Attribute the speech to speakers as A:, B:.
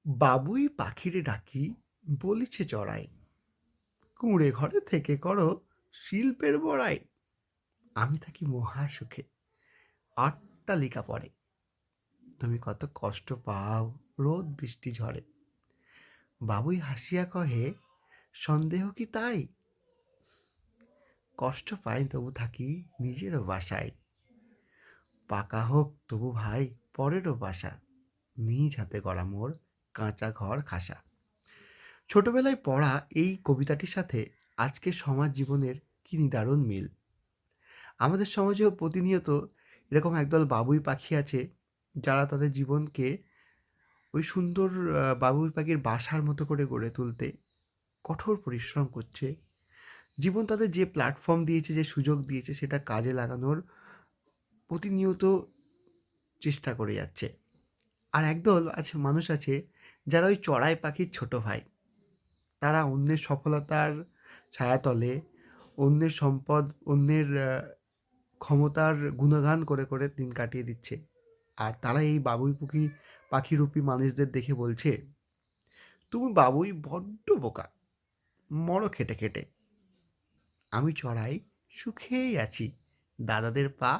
A: বাবুই পাখিরে ডাকি বলিছে চড়াই, কুঁড়ে ঘরে থেকে করো শিল্পের বড়াই। আমি থাকি মহা সুখে, অট্টালিকা পড়ে, তুমি কত কষ্ট পাও রোদ বৃষ্টি ঝড়ে। বাবুই হাসিয়া কহে, সন্দেহ কি তাই? কষ্ট পাই তবু থাকি নিজেরও বাসায়, পাকা হোক তবু ভাই পরেরও বাসা, নিজ হাতে গড়া মোর কাঁচা ঘর খাসা। ছোটবেলায় পড়া এই কবিতাটির সাথে আজকের সমাজ জীবনের কি নিদারুণ মিল। আমাদের সমাজেও প্রতিনিয়ত এরকম একদল বাবুই পাখি আছে, যারা তাদের জীবনকে ওই সুন্দর বাবুই পাখির বাসার মতো করে গড়ে তুলতে কঠোর পরিশ্রম করছে। জীবন তাদের যে প্ল্যাটফর্ম দিয়েছে, যে সুযোগ দিয়েছে, সেটা কাজে লাগানোর প্রতিনিয়ত চেষ্টা করে যাচ্ছে। আর একদল আছে, মানুষ আছে, যারা ওই চড়াই পাখির ছোট ভাই। তারা অন্যের সফলতার ছায়াতলে অন্যের সম্পদ, অন্যের ক্ষমতার গুণগান করে করে দিন কাটিয়ে দিচ্ছে। আর তারা এই বাবুই পাখিরূপী মানুষদের দেখে বলছে, তুমি বাবুই বড্ড বোকা, মরো খেটে খেটে। আমি চড়াই সুখেই আছি, দাদাদের পা